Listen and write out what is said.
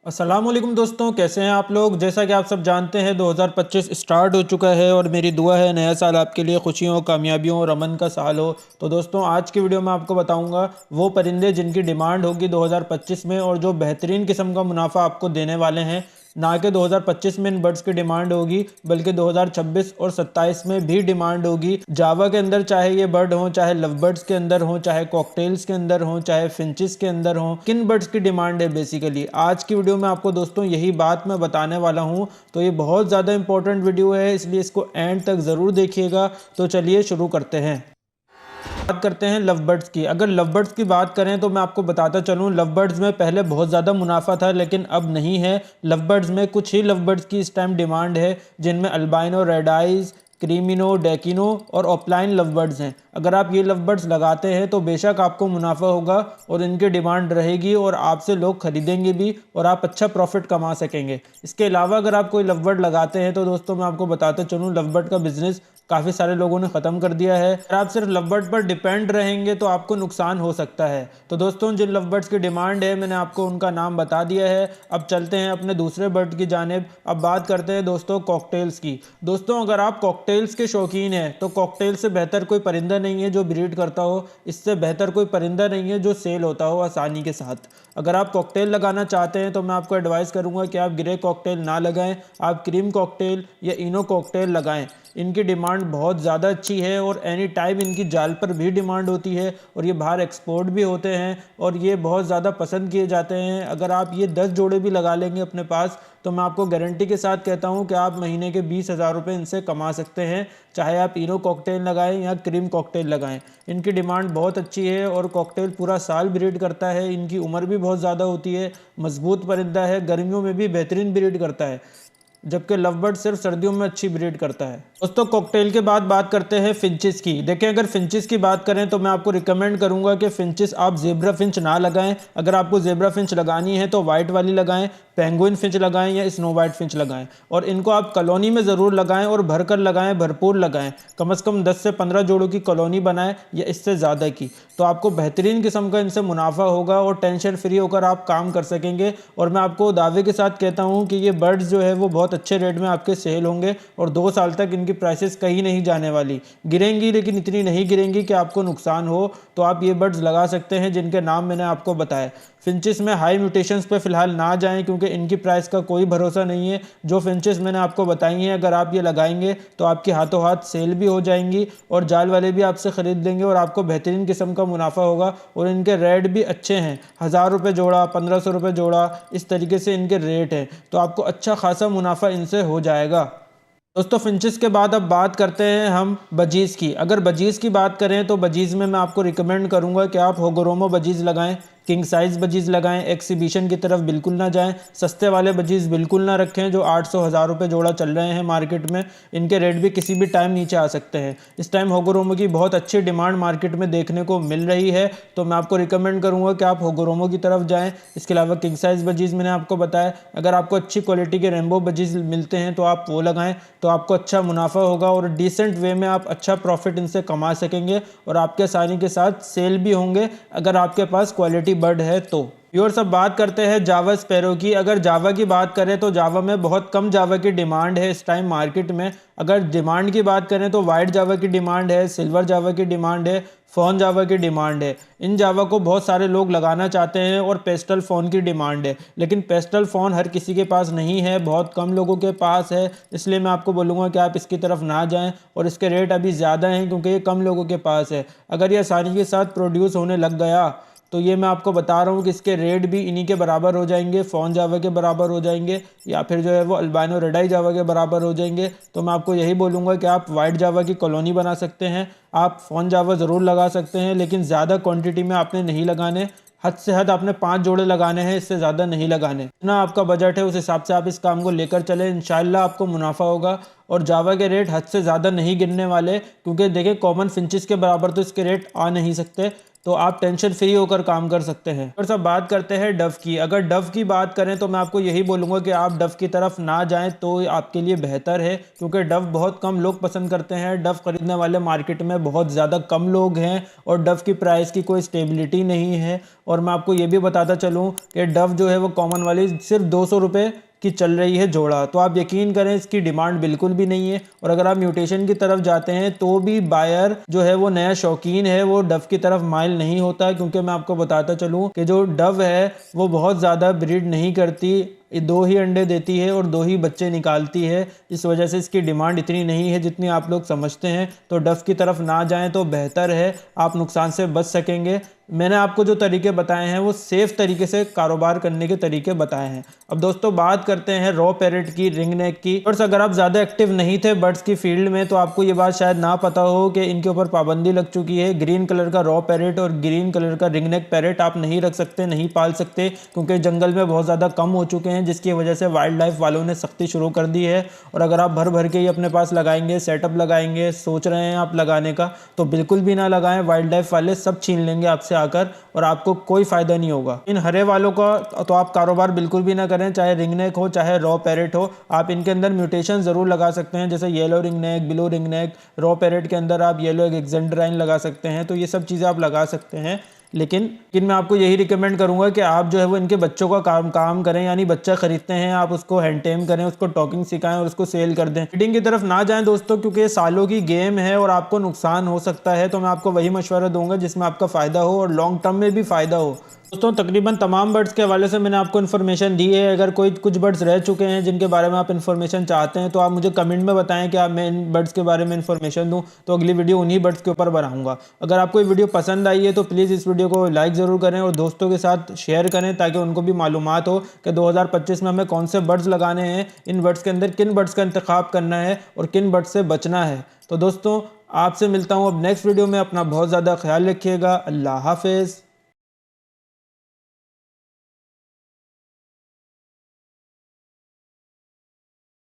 अस्सलामुअलैकुम दोस्तों, कैसे हैं आप लोग। जैसा कि आप सब जानते हैं 2025 स्टार्ट हो चुका है और मेरी दुआ है नया साल आपके लिए खुशियों, कामयाबियों और अमन का साल हो। तो दोस्तों, आज की वीडियो में आपको बताऊंगा वो परिंदे जिनकी डिमांड होगी 2025 में और जो बेहतरीन किस्म का मुनाफा आपको देने वाले हैं। ना कि 2025 में इन बर्ड्स की डिमांड होगी बल्कि 2026 और 27 में भी डिमांड होगी। जावा के अंदर चाहे ये बर्ड हो, चाहे लव बर्ड्स के अंदर हो, चाहे कॉकटेल्स के अंदर हो, चाहे फिंचेस के अंदर हो, किन बर्ड्स की डिमांड है बेसिकली आज की वीडियो में आपको दोस्तों यही बात मैं बताने वाला हूं। तो ये बहुत ज़्यादा इंपॉर्टेंट वीडियो है, इसलिए इसको एंड तक ज़रूर देखिएगा। तो चलिए शुरू करते हैं। बात करते हैं लव बर्ड्स की। अगर लव बर्ड्स की बात करें तो मैं आपको बताता चलूं, लव बर्ड्स में पहले बहुत ज़्यादा मुनाफा था लेकिन अब नहीं है। लव बर्ड्स में कुछ ही लव बर्ड्स की इस टाइम डिमांड है, जिनमें अल्बाइनो, रेड आइज, क्रीमिनो, डेकिनो और ऑफलाइन लव बर्ड्स हैं। अगर आप ये लव बर्ड्स लगाते हैं तो बेशक आपको मुनाफा होगा और इनकी डिमांड रहेगी और आपसे लोग खरीदेंगे भी और आप अच्छा प्रॉफिट कमा सकेंगे। इसके अलावा अगर आप कोई लव बर्ड लगाते हैं तो दोस्तों मैं आपको बताते चलूँ, लव बर्ड का बिजनेस काफ़ी सारे लोगों ने ख़त्म कर दिया है। अगर आप सिर्फ लव बर्ड पर डिपेंड रहेंगे तो आपको नुकसान हो सकता है। तो दोस्तों, जिन लव बर्ड्स की डिमांड है मैंने आपको उनका नाम बता दिया है। अब चलते हैं अपने दूसरे बर्ड की जानिब। अब बात करते हैं दोस्तों कॉकटेल्स की। दोस्तों, अगर आप कॉकटेल्स के शौकीन हैं तो कॉकटेल से बेहतर कोई परिंदा नहीं है जो ब्रीड करता हो। इससे बेहतर कोई परिंदा नहीं है जो सेल होता हो आसानी के साथ। अगर आप कॉकटेल लगाना चाहते हैं तो मैं आपको एडवाइस करूंगा कि आप ग्रे कॉकटेल ना लगाएं, आप क्रीम कॉकटेल या इनो कॉकटेल लगाएं। इनकी डिमांड बहुत ज़्यादा अच्छी है और एनी टाइम इनकी जाल पर भी डिमांड होती है और ये बाहर एक्सपोर्ट भी होते हैं और ये बहुत ज़्यादा पसंद किए जाते हैं। अगर आप ये 10 जोड़े भी लगा लेंगे अपने पास तो मैं आपको गारंटी के साथ कहता हूँ कि आप महीने के 20,000 रुपये इनसे कमा सकते हैं, चाहे आप इनो कॉकटेल लगाएं या क्रीम कॉकटेल लगाएं। इनकी डिमांड बहुत अच्छी है और कॉकटेल पूरा साल ब्रीड करता है। इनकी उम्र भी बहुत ज़्यादा होती है, मजबूत परिंदा है, गर्मियों में भी बेहतरीन ब्रीड करता है, जबकि लव बर्ड सिर्फ सर्दियों में अच्छी ब्रीड करता है। दोस्तों, कॉकटेल के बाद बात करते हैं फिंचेस की। देखें, अगर फिंचेस की बात करें तो मैं आपको रिकमेंड करूंगा कि फिंचेस आप जेब्रा फिंच ना लगाएं। अगर आपको जेब्रा फिंच लगानी है तो वाइट वाली लगाएं, पेंगुइन फिंच लगाएं या स्नो वाइट फिंच लगाएं और इनको आप कॉलोनी में ज़रूर लगाएं और भरकर लगाएं, भरपूर लगाएं। कम से कम 10 से 15 जोड़ों की कॉलोनी बनाएं या इससे ज़्यादा की, तो आपको बेहतरीन किस्म का इनसे मुनाफा होगा और टेंशन फ्री होकर आप काम कर सकेंगे। और मैं आपको दावे के साथ कहता हूँ कि ये बर्ड्स जो है वो बहुत अच्छे रेट में आपके सेल होंगे और 2 साल तक इनकी प्राइसेस कहीं नहीं जाने वाली। गिरेंगी लेकिन इतनी नहीं गिरेंगी कि आपको नुकसान हो। तो आप ये बर्ड्स लगा सकते हैं जिनके नाम मैंने आपको बताए। फिंचेस में हाई म्यूटेशंस पे फिलहाल ना जाएं क्योंकि इनकी प्राइस का कोई भरोसा नहीं है। जो फिंचेस मैंने आपको बताई हैं अगर आप ये लगाएंगे तो आपकी हाथों हाथ सेल भी हो जाएंगी और जाल वाले भी आपसे ख़रीद लेंगे और आपको बेहतरीन किस्म का मुनाफा होगा। और इनके रेट भी अच्छे हैं, 1000 रुपये जोड़ा, 1500 रुपये जोड़ा, इस तरीके से इनके रेट हैं। तो आपको अच्छा खासा मुनाफा इनसे हो जाएगा। दोस्तों, फिंचेस के बाद अब बात करते हैं हम बजीज़ की। अगर बजीज़ की बात करें तो बजीज़ में मैं आपको रिकमेंड करूंगा कि आप होगोरोमो बजीज़ लगाएं, किंग साइज़ बजीज़ लगाएं। एक्सिबिशन की तरफ बिल्कुल ना जाएं, सस्ते वाले बजीज़ बिल्कुल ना रखें जो 800-1000 रुपये जोड़ा चल रहे हैं मार्केट में। इनके रेट भी किसी भी टाइम नीचे आ सकते हैं। इस टाइम होगोरोमो की बहुत अच्छी डिमांड मार्केट में देखने को मिल रही है, तो मैं आपको रिकमेंड करूँगा कि आप होगोरोमो की तरफ जाएँ। इसके अलावा किंग साइज़ बजीज़ मैंने आपको बताया, अगर आपको अच्छी क्वालिटी के रेनबो बजीज़ मिलते हैं तो आप वो लगाएँ, तो आपको अच्छा मुनाफा होगा और डिसेंट वे में आप अच्छा प्रॉफिट इनसे कमा सकेंगे और आपके आसानी के साथ सेल भी होंगे अगर आपके पास क्वालिटी बर्ड है तो। व्यूअर्स, अब बात करते हैं जावा स्पैरो की। अगर जावा की बात करें तो जावा में बहुत कम जावा की डिमांड है इस टाइम मार्केट में। अगर डिमांड की बात करें तो वाइट जावा की डिमांड है, सिल्वर जावा की डिमांड है, फ़ोन जावा की डिमांड है। इन जावा को बहुत सारे लोग लगाना चाहते हैं और पेस्टल फ़ोन की डिमांड है, लेकिन पेस्टल फ़ोन हर किसी के पास नहीं है, बहुत कम लोगों के पास है। इसलिए मैं आपको बोलूँगा कि आप इसकी तरफ ना जाएं और इसके रेट अभी ज़्यादा हैं क्योंकि ये कम लोगों के पास है। अगर ये आसानी के साथ प्रोड्यूस होने लग गया तो ये मैं आपको बता रहा हूँ कि इसके रेट भी इन्हीं के बराबर हो जाएंगे, फ़ोन जावा के बराबर हो जाएंगे या फिर जो है वो अल्बाइनो रेड आई जावा के बराबर हो जाएंगे। तो मैं आपको यही बोलूँगा कि आप वाइट जावा की कॉलोनी बना सकते हैं, आप फ़ोन जावा ज़रूर लगा सकते हैं, लेकिन ज़्यादा क्वांटिटी में आपने नहीं लगाने। हद से हद आपने 5 जोड़े लगाने हैं, इससे ज़्यादा नहीं लगाने। जितना आपका बजट है उस हिसाब से आप इस काम को लेकर चले, इंशाल्लाह आपको मुनाफा होगा। और जावा के रेट हद से ज़्यादा नहीं गिरने वाले क्योंकि देखिए कॉमन फिंचेस के बराबर तो इसके रेट आ नहीं सकते। तो आप टेंशन फ्री होकर काम कर सकते हैं। और सब बात करते हैं डव की। अगर डव की बात करें तो मैं आपको यही बोलूँगा कि आप डव की तरफ ना जाएं तो आपके लिए बेहतर है, क्योंकि डव बहुत कम लोग पसंद करते हैं। डव खरीदने वाले मार्केट में बहुत ज़्यादा कम लोग हैं और डव की प्राइस की कोई स्टेबिलिटी नहीं है। और मैं आपको ये भी बताता चलूँ कि डव जो है वो कॉमन वाली सिर्फ 200 रुपये की चल रही है जोड़ा। तो आप यकीन करें इसकी डिमांड बिल्कुल भी नहीं है। और अगर आप म्यूटेशन की तरफ जाते हैं तो भी बायर जो है वो नया शौकीन है, वो डव की तरफ माइल नहीं होता है, क्योंकि मैं आपको बताता चलूँ कि जो डव है वो बहुत ज़्यादा ब्रीड नहीं करती, ये 2 ही अंडे देती है और 2 ही बच्चे निकालती है। इस वजह से इसकी डिमांड इतनी नहीं है जितनी आप लोग समझते हैं। तो डव की तरफ ना जाएं तो बेहतर है, आप नुकसान से बच सकेंगे। मैंने आपको जो तरीके बताए हैं वो सेफ़ तरीके से कारोबार करने के तरीके बताए हैं। अब दोस्तों बात करते हैं रॉ पैरेट की, रिंग नेक की। बर्ड्स अगर आप ज़्यादा एक्टिव नहीं थे बर्ड्स की फील्ड में तो आपको ये बात शायद ना पता हो कि इनके ऊपर पाबंदी लग चुकी है। ग्रीन कलर का रॉ पैरेट और ग्रीन कलर का रिंग नेक पैरेट आप नहीं रख सकते, नहीं पाल सकते, क्योंकि जंगल में बहुत ज़्यादा कम हो चुके हैं, जिसकी वजह से वाइल्ड लाइफ वालों ने सख्ती शुरू कर दी है। और अगर आप भर भर के ही अपने पास लगाएंगे, सेटअप लगाएंगे, सोच रहे हैं आप लगाने का, तो बिल्कुल भी ना लगाएं। वाइल्ड लाइफ वाले सब छीन लेंगे आपसे आकर और आपको कोई फ़ायदा नहीं होगा। इन हरे वालों का तो आप कारोबार बिल्कुल भी ना करें, चाहे रिंग नेक हो चाहे रॉ पैरेट हो। आप इनके अंदर म्यूटेशन ज़रूर लगा सकते हैं, जैसे yellow ring neck, blue ring neck. Raw parrot के अंदर आप येलो एग्जेंड्राइन लगा सकते हैं। तो ये सब चीज़ें आप लगा सकते हैं। लेकिन मैं आपको यही रिकमेंड करूंगा कि आप जो है वो इनके बच्चों का काम करें, यानी बच्चा खरीदते हैं आप उसको हैंड टेम करें, उसको टॉकिंग सिखाएं और उसको सेल कर दें। ब्रीडिंग की तरफ ना जाएं दोस्तों, क्योंकि सालों की गेम है और आपको नुकसान हो सकता है। तो मैं आपको वही मशवरा दूंगा जिसमें आपका फ़ायदा हो और लॉन्ग टर्म में भी फ़ायदा हो। दोस्तों तकरीबन तमाम बर्ड्स के हवाले से मैंने आपको इन्फॉर्मेशन दी है। अगर कुछ बर्ड्स रह चुके हैं जिनके बारे में आप इन्फॉर्मेशन चाहते हैं तो आप मुझे कमेंट में बताएं कि आप मैं इन बर्ड्स के बारे में इन्फॉर्मेशन दूं, तो अगली वीडियो उन्हीं बर्ड्स के ऊपर बनाऊंगा। अगर आपको ये वीडियो पसंद आई है तो प्लीज़ इस वीडियो को लाइक ज़रूर करें और दोस्तों के साथ शेयर करें, ताकि उनको भी मालूमात हो कि 2025 में हमें कौन से बर्ड्स लगाने हैं, इन बर्ड्स के अंदर किन बर्ड्स का इंतखाब करना है और किन बर्ड्स से बचना है। तो दोस्तों आपसे मिलता हूँ अब नेक्स्ट वीडियो में। अपना बहुत ज़्यादा ख्याल रखिएगा। अल्लाह हाफिज़।